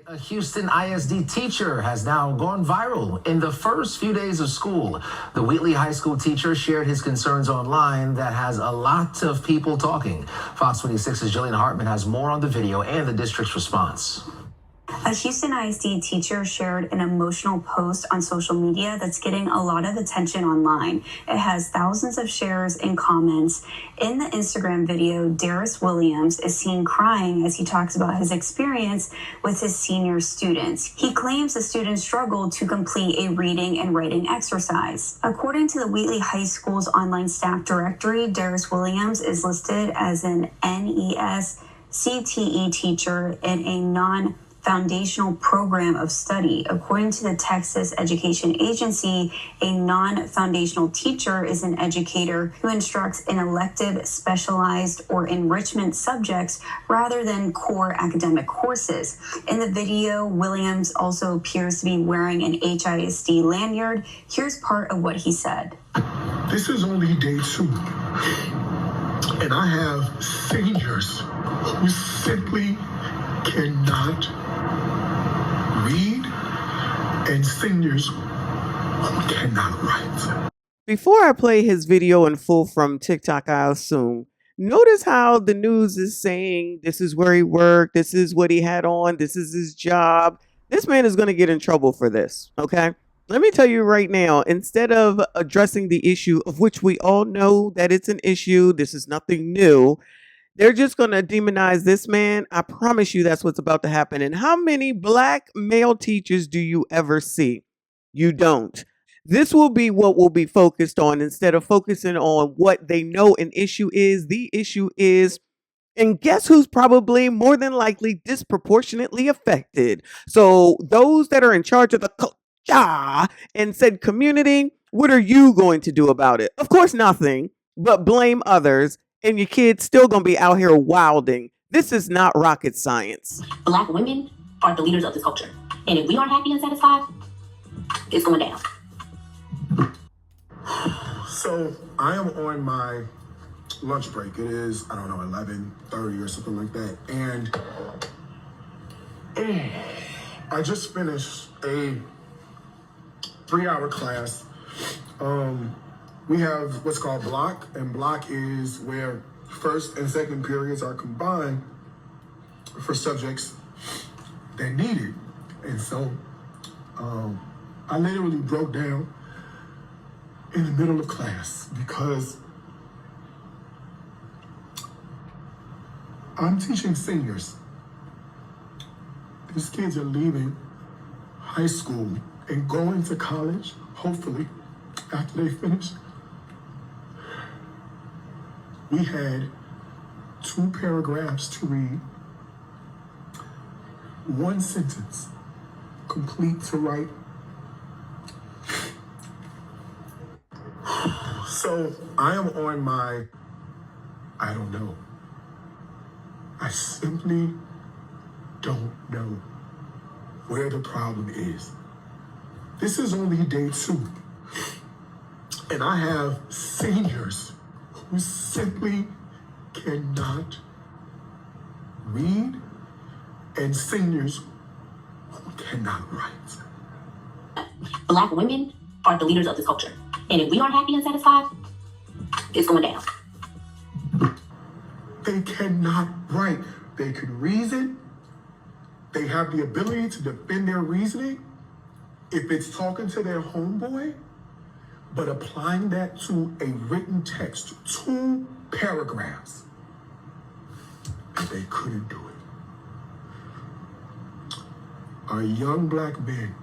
A Houston ISD teacher has now gone viral in the first few days of school. The Wheatley High School teacher shared his concerns online that has a lot of people talking. Fox 26's Jillian Hartman has more on the video and the district's response. A Houston ISD teacher shared an emotional post on social media that's getting a lot of attention online. It has thousands of shares and comments. In the Instagram video, Darius Williams is seen crying as he talks about his experience with his senior students. He claims the students struggled to complete a reading and writing exercise. According to the Wheatley High School's online staff directory, Darius Williams is listed as an NES-CTE teacher in a non-foundational program of study. According to the Texas Education Agency, a non-foundational teacher is an educator who instructs in elective, specialized, or enrichment subjects rather than core academic courses. In the video, Williams also appears to be wearing an HISD lanyard. Here's part of what he said. This is only day 2, and I have seniors who simply cannot read, and seniors who cannot write. Before I play his video in full from TikTok, I assume, notice how the news is saying this is where he worked, this is what he had on, this is his job. This man is going to get in trouble for this, okay? Let me tell you right now, instead of addressing the issue, of which we all know that it's an issue, this is nothing new, they're just going to demonize this man. I promise you that's what's about to happen. And how many black male teachers do you ever see? You don't. This will be what will be focused on instead of focusing on what they know an issue is. The issue is, and guess who's probably more than likely disproportionately affected? So those that are in charge of the culture and said community, what are you going to do about it? Of course, nothing, but blame others. And your kids still gonna be out here wilding. This is not rocket science. Black women are the leaders of this culture. And if we aren't happy and satisfied, it's going down. So I am on my lunch break. It is, I don't know, 11:30 or something like that. And I just finished a 3-hour class. We have what's called block, and block is where first and second periods are combined for subjects that need it. And so I literally broke down in the middle of class because I'm teaching seniors. These kids are leaving high school and going to college, hopefully, after they finish. We had 2 paragraphs to read, 1 sentence complete to write. So I am on my, I don't know. I simply don't know where the problem is. This is only day 2, and I have seniors who simply cannot read, and seniors who cannot write. Black women are the leaders of this culture. And if we aren't happy and satisfied, it's going down. They cannot write. They can reason. They have the ability to defend their reasoning if it's talking to their homeboy. But applying that to a written text, 2 paragraphs, they couldn't do it. Our young black men,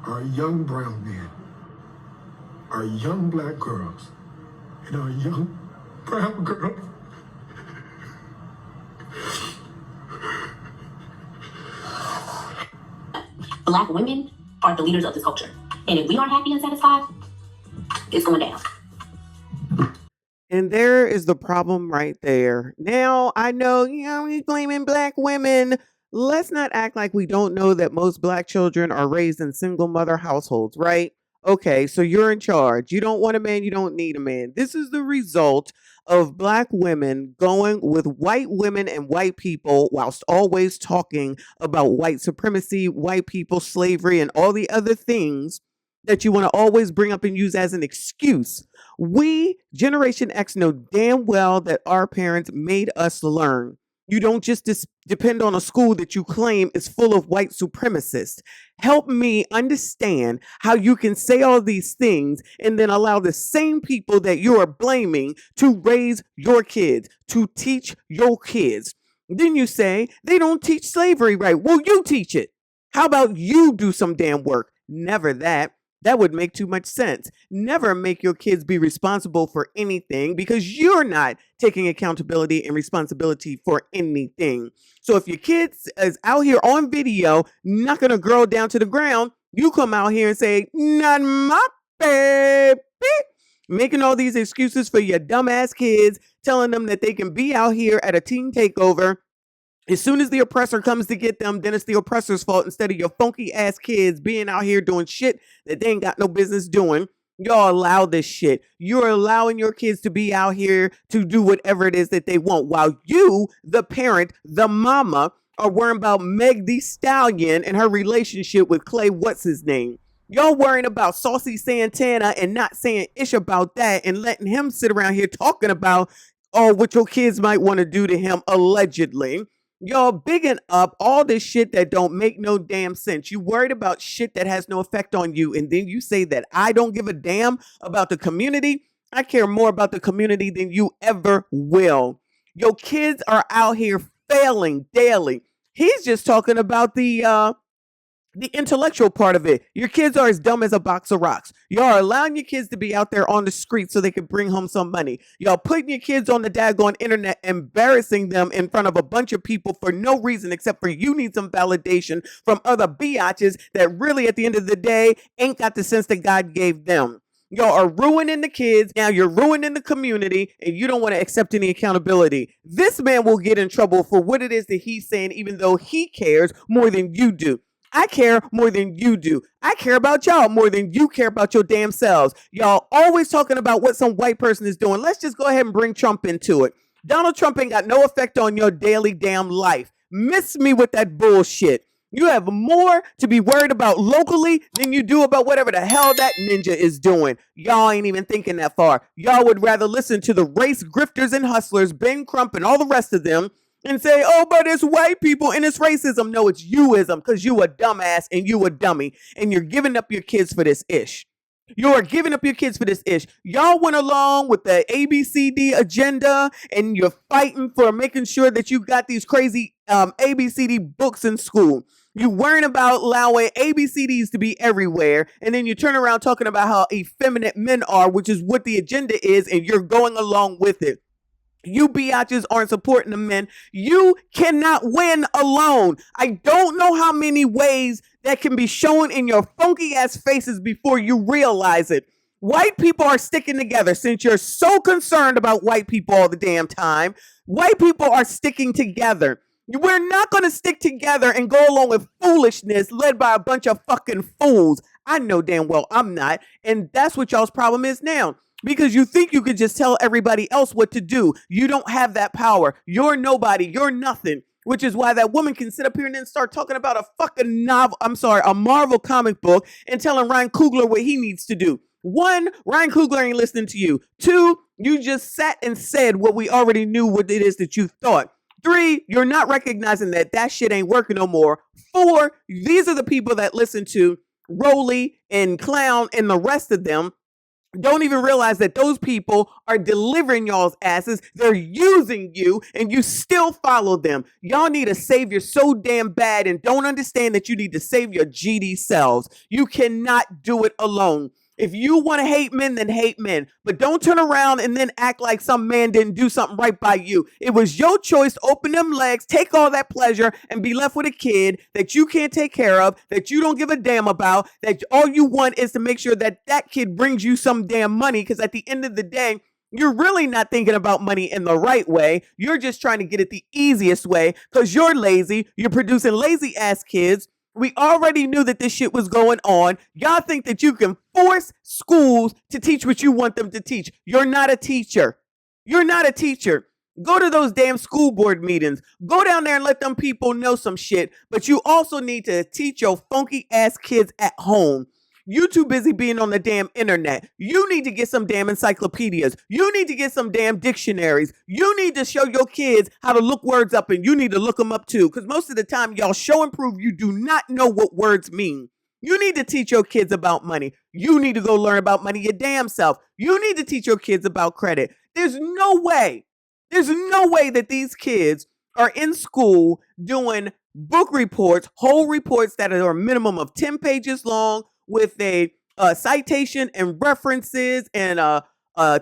our young brown men, our young black girls, and our young brown girls Black women are the leaders of this culture. And if we aren't happy and satisfied, it's going down. And there is the problem right there. Now, I know, he's blaming black women. Let's not act like we don't know that most black children are raised in single mother households, right? Okay, so you're in charge. You don't want a man, you don't need a man. This is the result of black women going with white women and white people whilst always talking about white supremacy, white people, slavery, and all the other things that you want to always bring up and use as an excuse. We, Generation X, know damn well that our parents made us learn. You don't just depend on a school that you claim is full of white supremacists. Help me understand how you can say all these things and then allow the same people that you are blaming to raise your kids, to teach your kids. Then you say they don't teach slavery right. Well, you teach it. How about you do some damn work? Never that. That would make too much sense. Never make your kids be responsible for anything because you're not taking accountability and responsibility for anything. So if your kids is out here on video knocking a girl down to the ground, you come out here and say, not my baby. Making all these excuses for your dumbass kids, telling them that they can be out here at a teen takeover. As soon as the oppressor comes to get them, then it's the oppressor's fault instead of your funky ass kids being out here doing shit that they ain't got no business doing. Y'all allow this shit. You're allowing your kids to be out here to do whatever it is that they want while you, the parent, the mama, are worrying about Meg Thee Stallion and her relationship with Clay what's his name. Y'all worrying about Saucy Santana and not saying ish about that and letting him sit around here talking about what your kids might want to do to him allegedly. Y'all bigging up all this shit that don't make no damn sense. You worried about shit that has no effect on you. And then you say that I don't give a damn about the community. I care more about the community than you ever will. Your kids are out here failing daily. He's just talking about the intellectual part of it. Your kids are as dumb as a box of rocks. Y'all are allowing your kids to be out there on the street so they can bring home some money. Y'all putting your kids on the daggone internet, embarrassing them in front of a bunch of people for no reason except for you need some validation from other biatches that really at the end of the day ain't got the sense that God gave them. Y'all are ruining the kids. Now you're ruining the community and you don't want to accept any accountability. This man will get in trouble for what it is that he's saying, even though he cares more than you do. I care more than you do. I care about y'all more than you care about your damn selves. Y'all always talking about what some white person is doing. Let's just go ahead and bring Trump into it. Donald Trump ain't got no effect on your daily damn life. Miss me with that bullshit. You have more to be worried about locally than you do about whatever the hell that ninja is doing. Y'all ain't even thinking that far. Y'all would rather listen to the race grifters and hustlers, Ben Crump and all the rest of them, and say, oh, but it's white people and it's racism. No, it's youism because you a dumbass and you a dummy and you're giving up your kids for this ish. You're giving up your kids for this ish. Y'all went along with the ABCD agenda and you're fighting for making sure that you got these crazy ABCD books in school. You weren't about allowing ABCDs to be everywhere. And then you turn around talking about how effeminate men are, which is what the agenda is, and you're going along with it. You biatches aren't supporting the men. You cannot win alone. I don't know how many ways that can be shown in your funky ass faces before you realize it. White people are sticking together. Since you're so concerned about white people all the damn time, white people are sticking together. We're not going to stick together and go along with foolishness led by a bunch of fucking fools. I know damn well I'm not. And that's what y'all's problem is now. Because you think you could just tell everybody else what to do. You don't have that power. You're nobody. You're nothing. Which is why that woman can sit up here and then start talking about a fucking a Marvel comic book and telling Ryan Coogler what he needs to do. 1, Ryan Coogler ain't listening to you. 2, you just sat and said what we already knew what it is that you thought. 3, you're not recognizing that shit ain't working no more. 4, these are the people that listen to Rolly and Clown and the rest of them. Don't even realize that those people are delivering y'all's asses. They're using you and you still follow them. Y'all need a savior so damn bad and don't understand that you need to save your GD selves. You cannot do it alone. If you want to hate men, then hate men. But don't turn around and then act like some man didn't do something right by you. It was your choice to open them legs, take all that pleasure, and be left with a kid that you can't take care of, that you don't give a damn about, that all you want is to make sure that that kid brings you some damn money. Because at the end of the day, you're really not thinking about money in the right way. You're just trying to get it the easiest way because you're lazy. You're producing lazy ass kids. We already knew that this shit was going on. Y'all think that you can force schools to teach what you want them to teach. You're not a teacher. You're not a teacher. Go to those damn school board meetings. Go down there and let them people know some shit. But you also need to teach your funky ass kids at home. You too busy being on the damn internet. You need to get some damn encyclopedias. You need to get some damn dictionaries. You need to show your kids how to look words up, and you need to look them up too. Because most of the time, y'all show and prove you do not know what words mean. You need to teach your kids about money. You need to go learn about money your damn self. You need to teach your kids about credit. There's no way that these kids are in school doing book reports, whole reports that are a minimum of 10 pages long with a citation and references and a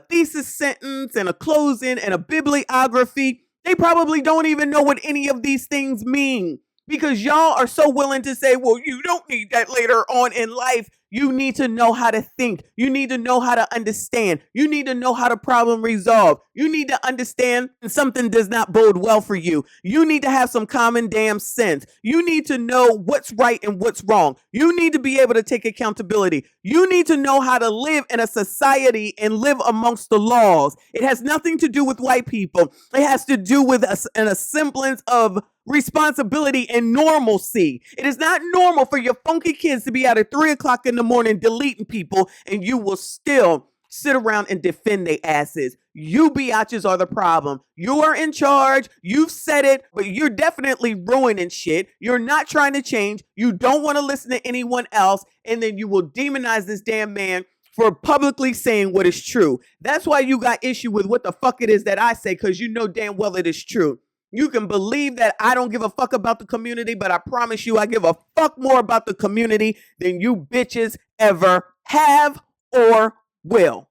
thesis sentence and a closing and a bibliography. They probably don't even know what any of these things mean because y'all are so willing to say, well, you don't need that later on in life. You need to know how to think. You need to know how to understand. You need to know how to problem resolve. You need to understand when something does not bode well for you. You need to have some common damn sense. You need to know what's right and what's wrong. You need to be able to take accountability. You need to know how to live in a society and live amongst the laws. It has nothing to do with white people. It has to do with a semblance of responsibility and normalcy. It is not normal for your funky kids to be out at 3 o'clock in the morning deleting people, and you will still sit around and defend their asses. You biatches are the problem. You are in charge. You've said it, but you're definitely ruining shit. You're not trying to change. You don't want to listen to anyone else, and then you will demonize this damn man for publicly saying what is true. That's why you got issue with what the fuck it is that I say, because you know damn well it is true. You can believe that I don't give a fuck about the community, but I promise you I give a fuck more about the community than you bitches ever have or will.